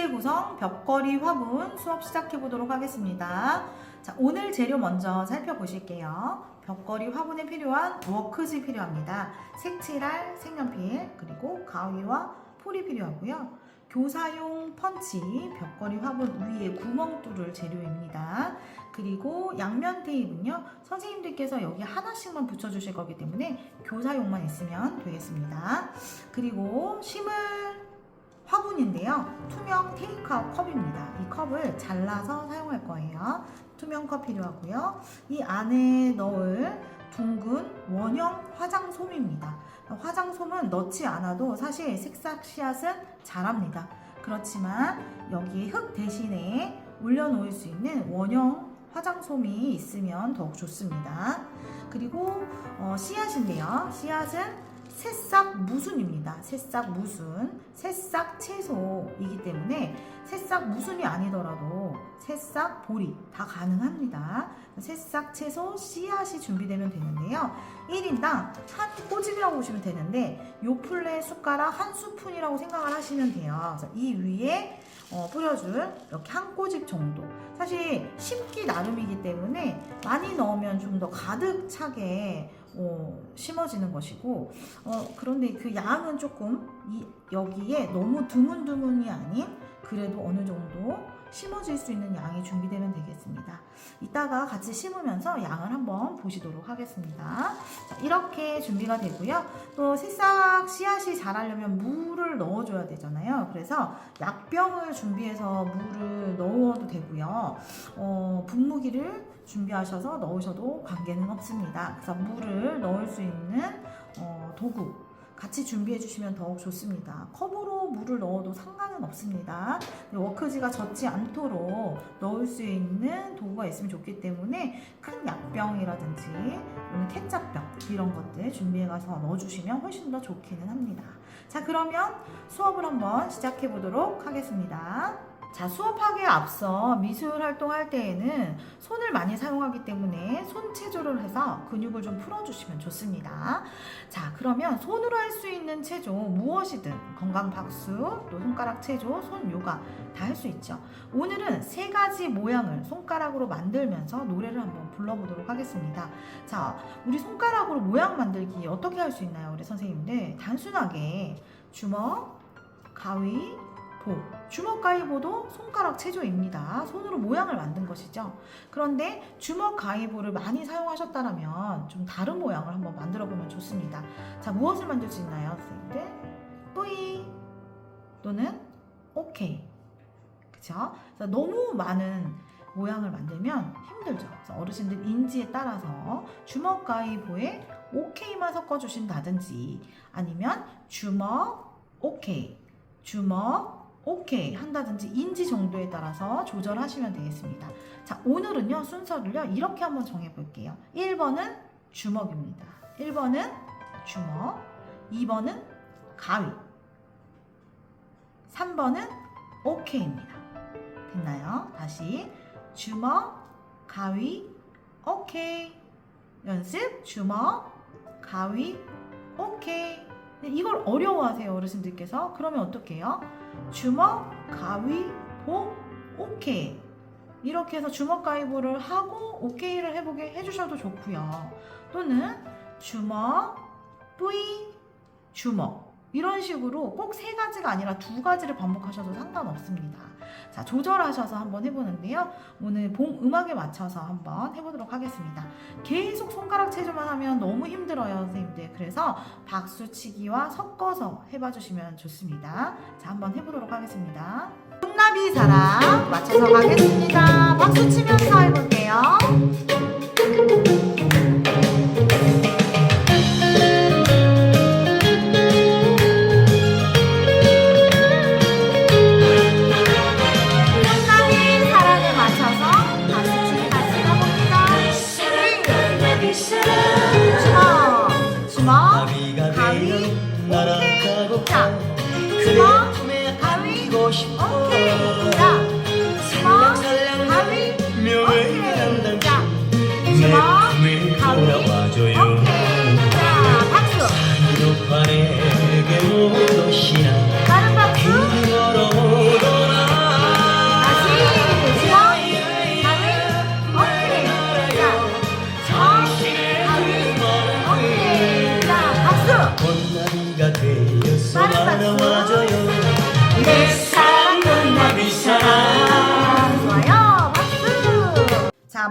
문제 구성 벽걸이 화분 수업 시작해 보도록 하겠습니다. 자, 오늘 재료 먼저 살펴보실게요. 벽걸이 화분에 필요한 워크지 필요합니다. 색칠할 색연필, 그리고 가위와 풀이 필요하고요. 교사용 펀치, 벽걸이 화분 위에 구멍 뚫을 재료입니다. 그리고 양면 테이프는요, 선생님들께서 여기 하나씩만 붙여주실 거기 때문에 교사용만 있으면 되겠습니다. 그리고 심을 화분인데요, 투명 테이크아웃 컵입니다. 이 컵을 잘라서 사용할 거예요. 투명 컵 필요하고요. 이 안에 넣을 둥근 원형 화장솜입니다. 화장솜은 넣지 않아도 사실 색싹 씨앗은 자랍니다. 그렇지만 여기에 흙 대신에 올려놓을 수 있는 원형 화장솜이 있으면 더욱 좋습니다. 그리고 씨앗인데요, 씨앗은 새싹 무순입니다. 새싹 무순, 새싹 채소이기 때문에 새싹 무순이 아니더라도 새싹 보리 다 가능합니다. 새싹 채소 씨앗이 준비되면 되는데요. 1인당 한 꼬집이라고 보시면 되는데 요플레 숟가락 한 스푼이라고 생각을 하시면 돼요. 그래서 이 위에 뿌려줄 이렇게 한 꼬집 정도. 사실 심기 나름이기 때문에 많이 넣으면 좀 더 가득 차게 심어지는 것이고, 그런데 그 양은 조금 여기에 너무 드문드문이 아닌 그래도 어느 정도 심어질 수 있는 양이 준비되면 되겠습니다. 이따가 같이 심으면서 양을 한번 보시도록 하겠습니다. 자, 이렇게 준비가 되고요. 또 새싹 씨앗이 자라려면 물을 넣어줘야 되잖아요. 그래서 약병을 준비해서 물을 넣어도 되고요. 분무기를 준비하셔서 넣으셔도 관계는 없습니다. 그래서 물을 넣을 수 있는 도구 같이 준비해 주시면 더욱 좋습니다. 컵으로 물을 넣어도 상관은 없습니다. 워크지가 젖지 않도록 넣을 수 있는 도구가 있으면 좋기 때문에 큰 약병이라든지 케첩병 이런 것들 준비해 가서 넣어주시면 훨씬 더 좋기는 합니다. 자, 그러면 수업을 한번 시작해 보도록 하겠습니다. 자, 수업하기에 앞서 미술 활동할 때에는 손을 많이 사용하기 때문에 손체조를 해서 근육을 좀 풀어주시면 좋습니다. 자, 그러면 손으로 할 수 있는 체조 무엇이든 건강 박수, 또 손가락 체조, 손 요가 다 할 수 있죠. 오늘은 세 가지 모양을 손가락으로 만들면서 노래를 한번 불러보도록 하겠습니다. 자, 우리 손가락으로 모양 만들기 어떻게 할 수 있나요? 우리 선생님들 단순하게 주먹, 가위, 주먹 가위보도 손가락 체조입니다. 손으로 모양을 만든 것이죠. 그런데 주먹 가위보를 많이 사용하셨다면 좀 다른 모양을 한번 만들어 보면 좋습니다. 자, 무엇을 만들 수 있나요, 선생님들? 뿌이 또는 오케이. 그쵸? 너무 많은 모양을 만들면 힘들죠. 그래서 어르신들 인지에 따라서 주먹 가위보에 오케이만 섞어주신다든지 아니면 주먹 오케이, 주먹 오케이 한다든지 인지 정도에 따라서 조절하시면 되겠습니다. 자, 오늘은요, 순서를요, 이렇게 한번 정해볼게요. 1번은 주먹입니다. 1번은 주먹, 2번은 가위, 3번은 오케이입니다. 됐나요? 다시 주먹, 가위, 오케이. 연습 주먹, 가위, 오케이. 이걸 어려워하세요, 어르신들께서. 그러면 어떻게 해요? 주먹, 가위, 보, 오케이. 이렇게 해서 주먹, 가위보를 하고 오케이를 해보게 해주셔도 좋고요. 또는 주먹, 뿌이, 주먹. 이런 식으로 꼭 세 가지가 아니라 두 가지를 반복하셔도 상관없습니다. 자, 조절하셔서 한번 해보는데요. 오늘 봄 음악에 맞춰서 한번 해보도록 하겠습니다. 계속 손가락 체조만 하면 너무 힘들어요, 선생님들. 그래서 박수치기와 섞어서 해봐주시면 좋습니다. 자, 한번 해보도록 하겠습니다. 손나비 사랑 맞춰서 가겠습니다. 박수 치면서 해볼게요. 다른 박수.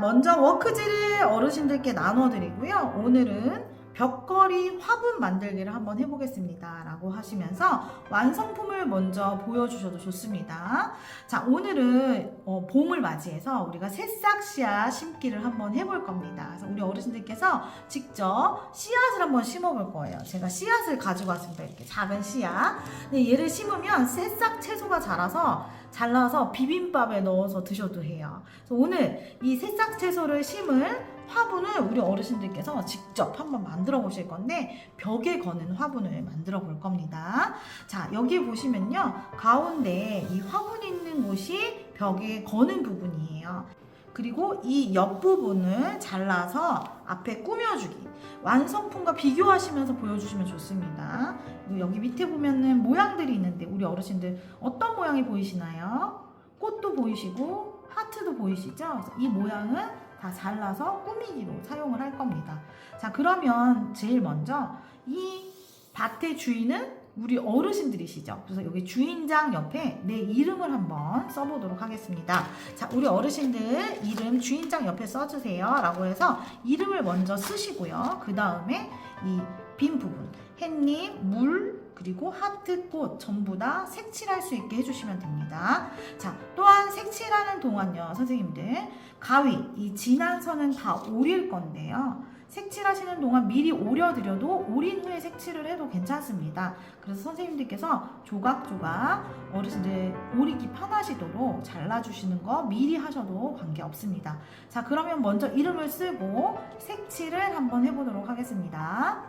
먼저 워크지를 어르신들께 나눠 드리고요. 오늘은 벽걸이 화분 만들기를 한번 해보겠습니다 라고 하시면서 완성품을 먼저 보여주셔도 좋습니다. 자, 오늘은 봄을 맞이해서 우리가 새싹 씨앗 심기를 한번 해볼 겁니다. 그래서 우리 어르신들께서 직접 씨앗을 한번 심어볼 거예요. 제가 씨앗을 가지고 왔습니다. 이렇게 작은 씨앗. 근데 얘를 심으면 새싹 채소가 자라서 잘라서 비빔밥에 넣어서 드셔도 해요. 그래서 오늘 이 새싹 채소를 심을 화분을 우리 어르신들께서 직접 한번 만들어 보실 건데 벽에 거는 화분을 만들어 볼 겁니다. 자, 여기 보시면요, 가운데 이 화분이 있는 곳이 벽에 거는 부분이에요. 그리고 이 옆부분을 잘라서 앞에 꾸며주기, 완성품과 비교하시면서 보여주시면 좋습니다. 그리고 여기 밑에 보면은 모양들이 있는데 우리 어르신들 어떤 모양이 보이시나요? 꽃도 보이시고 하트도 보이시죠? 그래서 이 모양은 다 잘라서 꾸미기로 사용을 할 겁니다. 자, 그러면 제일 먼저 이 밭의 주인은 우리 어르신들이시죠. 그래서 여기 주인장 옆에 내 이름을 한번 써보도록 하겠습니다. 자, 우리 어르신들 이름 주인장 옆에 써주세요 라고 해서 이름을 먼저 쓰시고요. 그 다음에 이 빈 부분, 햇잎, 물, 그리고 하트, 꽃 전부 다 색칠할 수 있게 해주시면 됩니다. 자, 또한 색칠하는 동안요, 선생님들 가위, 이 진한 선은 다 오릴 건데요, 색칠하시는 동안 미리 오려드려도 오린 후에 색칠을 해도 괜찮습니다. 그래서 선생님들께서 조각조각 어르신들 오리기 편하시도록 잘라주시는 거 미리 하셔도 관계없습니다. 자, 그러면 먼저 이름을 쓰고 색칠을 한번 해보도록 하겠습니다.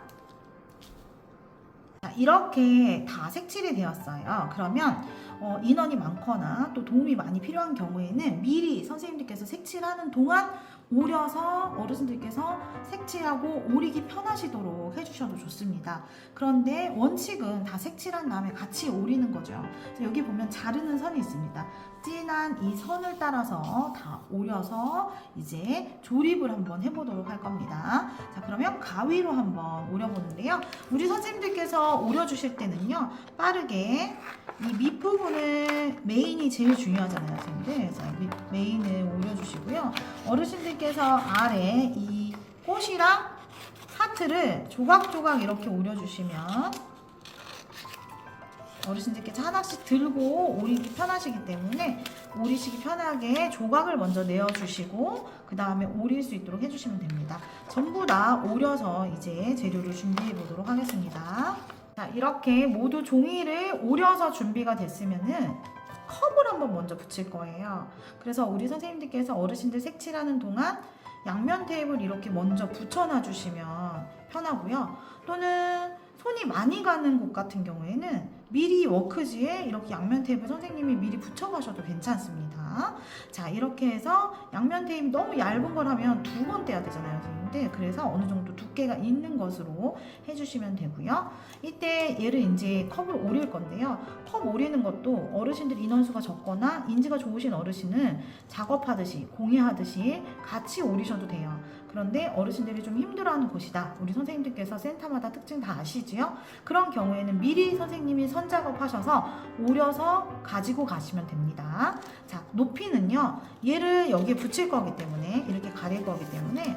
자, 이렇게 다 색칠이 되었어요. 그러면 인원이 많거나 또 도움이 많이 필요한 경우에는 미리 선생님들께서 색칠하는 동안 오려서 어르신들께서 색칠하고 오리기 편하시도록 해주셔도 좋습니다. 그런데 원칙은 다 색칠한 다음에 같이 오리는 거죠. 여기 보면 자르는 선이 있습니다. 진한 이 선을 따라서 다 오려서 이제 조립을 한번 해보도록 할 겁니다. 자, 그러면 가위로 한번 오려보는데요, 우리 선생님들께서 오려주실 때는요, 빠르게 이 밑부분을, 메인이 제일 중요하잖아요, 선생님들. 그래서 메인을 오려주시고요, 어르신들께서 아래 이 꽃이랑 하트를 조각조각 이렇게 오려주시면 어르신들께서 하나씩 들고 오리기 편하시기 때문에 오리시기 편하게 조각을 먼저 내어주시고 그 다음에 오릴 수 있도록 해주시면 됩니다. 전부 다 오려서 이제 재료를 준비해 보도록 하겠습니다. 자, 이렇게 모두 종이를 오려서 준비가 됐으면은 컵을 한번 먼저 붙일 거예요. 그래서 우리 선생님들께서 어르신들 색칠하는 동안 양면 테이프를 이렇게 먼저 붙여놔 주시면 편하고요. 또는 손이 많이 가는 곳 같은 경우에는 미리 워크지에 이렇게 양면 테이프 선생님이 미리 붙여가셔도 괜찮습니다. 자, 이렇게 해서 양면 테이프 너무 얇은 걸 하면 2번 떼야 되잖아요, 선생님들. 그래서 어느 정도 두께가 있는 것으로 해주시면 되고요. 이때 얘를 이제 컵을 오릴 건데요, 컵 오리는 것도 어르신들 인원수가 적거나 인지가 좋으신 어르신은 작업하듯이 공예하듯이 같이 오리셔도 돼요. 그런데 어르신들이 좀 힘들어하는 곳이다, 우리 선생님들께서 센터마다 특징 다 아시지요? 그런 경우에는 미리 선생님이 선작업 하셔서 오려서 가지고 가시면 됩니다. 자, 높이는요, 얘를 여기에 붙일 거기 때문에, 이렇게 가릴 거기 때문에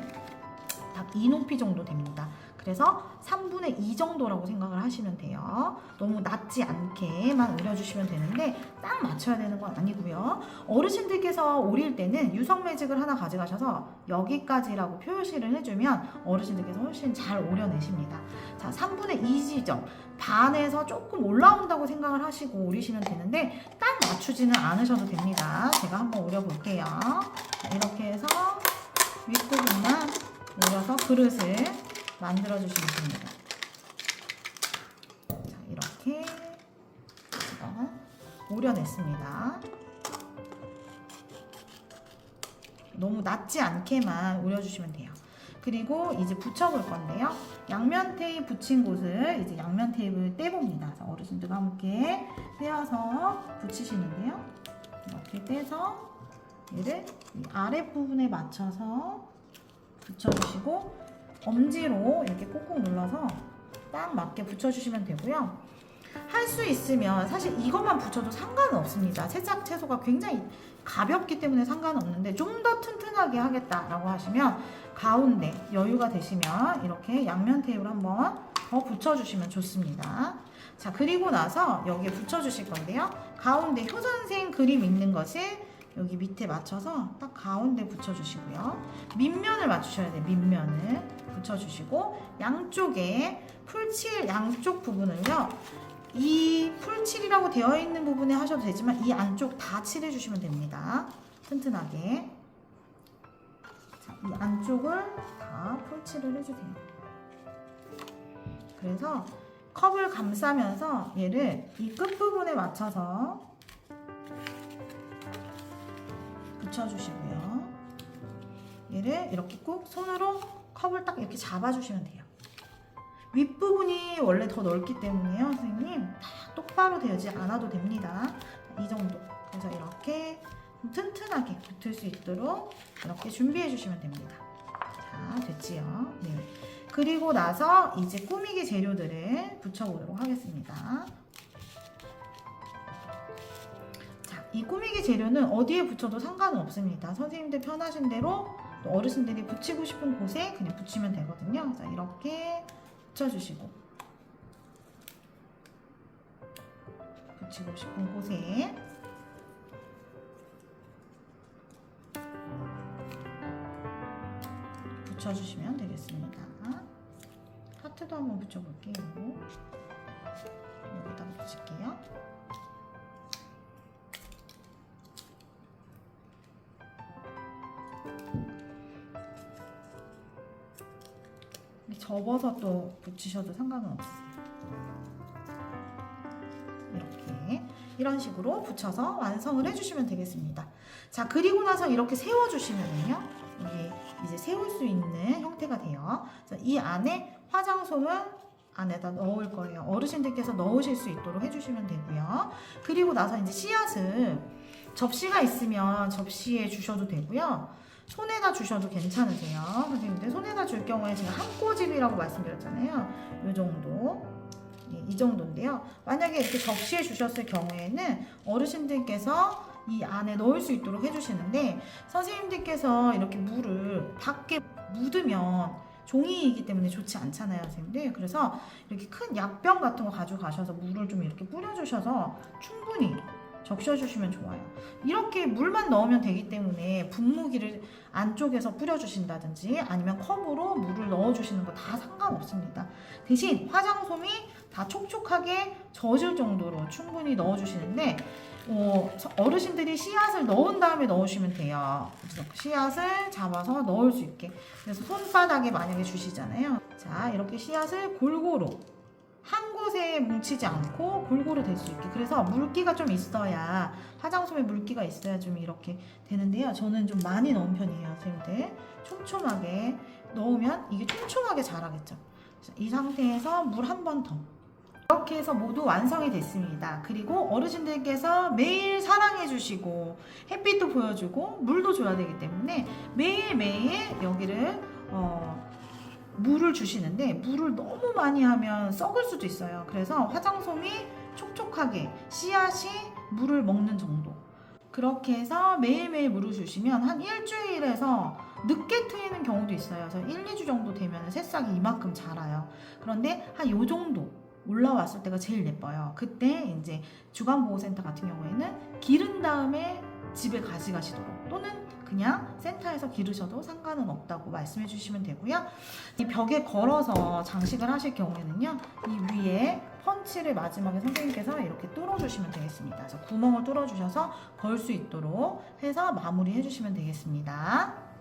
딱 이 높이 정도 됩니다. 그래서 3분의 2 정도라고 생각을 하시면 돼요. 너무 낮지 않게만 오려주시면 되는데 딱 맞춰야 되는 건 아니고요. 어르신들께서 오릴 때는 유성 매직을 하나 가져가셔서 여기까지라고 표시를 해주면 어르신들께서 훨씬 잘 오려내십니다. 자, 3분의 2 지점, 반에서 조금 올라온다고 생각을 하시고 오리시면 되는데 딱 맞추지는 않으셔도 됩니다. 제가 한번 오려볼게요. 자, 이렇게 해서 윗부분만 오려서 그릇을 만들어 주시면 됩니다. 자, 이렇게 오려냈습니다. 너무 낮지 않게만 오려주시면 돼요. 그리고 이제 붙여볼 건데요, 양면 테이프 붙인 곳을 이제 양면 테이프를 떼봅니다. 자, 어르신들과 함께 떼어서 붙이시는데요, 이렇게 떼서 얘를 이 아랫부분에 맞춰서 붙여주시고 엄지로 이렇게 꾹꾹 눌러서 딱 맞게 붙여주시면 되고요. 할 수 있으면 사실 이것만 붙여도 상관은 없습니다. 새싹 채소가 굉장히 가볍기 때문에 상관없는데 좀 더 튼튼하게 하겠다라고 하시면 가운데 여유가 되시면 이렇게 양면 테이프를 한번 더 붙여주시면 좋습니다. 자, 그리고 나서 여기에 붙여주실 건데요. 가운데 효선생 그림 있는 것을 여기 밑에 맞춰서 딱 가운데 붙여주시고요. 밑면을 맞추셔야 돼요. 밑면을 붙여주시고 양쪽에 풀칠 양쪽 부분을요. 이 풀칠이라고 되어 있는 부분에 하셔도 되지만 이 안쪽 다 칠해주시면 됩니다. 튼튼하게. 자, 이 안쪽을 다 풀칠을 해주세요. 그래서 컵을 감싸면서 얘를 이 끝부분에 맞춰서 붙여주시고요. 얘를 이렇게 꾹 손으로 컵을 딱 이렇게 잡아주시면 돼요. 윗부분이 원래 더 넓기 때문에요. 선생님 다 똑바로 되지 않아도 됩니다. 이 정도. 그래서 이렇게 튼튼하게 붙을 수 있도록 이렇게 준비해 주시면 됩니다. 자, 됐지요? 네. 그리고 나서 이제 꾸미기 재료들을 붙여보도록 하겠습니다. 자, 이 꾸미기 재료는 어디에 붙여도 상관은 없습니다. 선생님들 편하신 대로 또 어르신들이 붙이고 싶은 곳에 그냥 붙이면 되거든요. 자, 이렇게 붙여주시고 붙이고 싶은 곳에 붙여주시면 되겠습니다. 하트도 한번 붙여볼게요. 여기다 붙일게요. 접어서 또 붙이셔도 상관은 없으세요. 이렇게 이런 식으로 붙여서 완성을 해주시면 되겠습니다. 자, 그리고 나서 이렇게 세워주시면요, 이게 이제 세울 수 있는 형태가 돼요. 이 안에 화장솜을 안에다 넣을 거예요. 어르신들께서 넣으실 수 있도록 해주시면 되고요. 그리고 나서 이제 씨앗을 접시가 있으면 접시에 주셔도 되고요. 손에다 주셔도 괜찮으세요. 선생님들 손에다 줄 경우에 제가 한 꼬집이라고 말씀드렸잖아요. 이 정도, 이 정도인데요. 만약에 이렇게 접시에 주셨을 경우에는 어르신들께서 이 안에 넣을 수 있도록 해주시는데, 선생님들께서 이렇게 물을 밖에 묻으면 종이이기 때문에 좋지 않잖아요, 선생님들. 그래서 이렇게 큰 약병 같은 거 가져가셔서 물을 좀 이렇게 뿌려주셔서 충분히 적셔주시면 좋아요. 이렇게 물만 넣으면 되기 때문에 분무기를 안쪽에서 뿌려주신다든지 아니면 컵으로 물을 넣어주시는 거 다 상관없습니다. 대신 화장솜이 다 촉촉하게 젖을 정도로 충분히 넣어주시는데, 어르신들이 씨앗을 넣은 다음에 넣으시면 돼요. 그래서 씨앗을 잡아서 넣을 수 있게. 그래서 손바닥에 만약에 주시잖아요. 자, 이렇게 씨앗을 골고루 한 곳에 뭉치지 않고 골고루 될 수 있게. 그래서 물기가 좀 있어야, 화장솜에 물기가 있어야 좀 이렇게 되는데요. 저는 좀 많이 넣은 편이에요, 선생님들. 촘촘하게 넣으면 이게 촘촘하게 자라겠죠. 이 상태에서 물 한 번 더. 이렇게 해서 모두 완성이 됐습니다. 그리고 어르신들께서 매일 사랑해 주시고 햇빛도 보여주고 물도 줘야 되기 때문에 매일매일 여기를 물을 주시는데, 물을 너무 많이 하면 썩을 수도 있어요. 그래서 화장솜이 촉촉하게 씨앗이 물을 먹는 정도, 그렇게 해서 매일매일 물을 주시면 한 일주일에서 늦게 트이는 경우도 있어요. 그래서 1, 2주 정도 되면 새싹이 이만큼 자라요. 그런데 한 요 정도 올라왔을 때가 제일 예뻐요. 그때 이제 주간보호센터 같은 경우에는 기른 다음에 집에 가져가시도록, 또는 그냥 센터에서 기르셔도 상관은 없다고 말씀해 주시면 되고요. 이 벽에 걸어서 장식을 하실 경우에는요, 이 위에 펀치를 마지막에 선생님께서 이렇게 뚫어주시면 되겠습니다. 그래서 구멍을 뚫어주셔서 걸 수 있도록 해서 마무리해 주시면 되겠습니다.